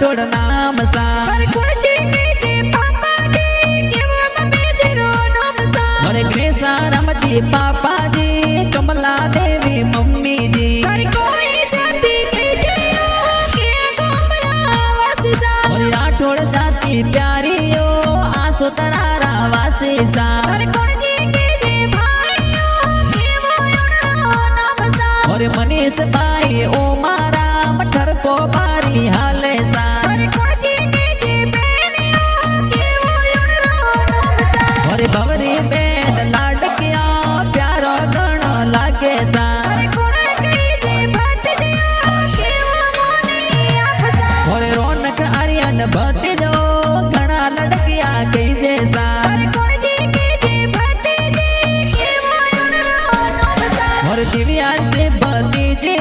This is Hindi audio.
राठौड़ नाम सा अरे गणेशा राम जी पापा जी कमला देवी मम्मी जी और राठौड़ जाति प्यारी हो आसो तरारा वासी सा और मनीष भाई ओ मारा मठर को बारी हाले सा और भवरी बेन लाडकिया प्यारो गण लागे सा और रौनक आर्यन भती जो घना लड़किया कई जैसा और दिव्या से भती जी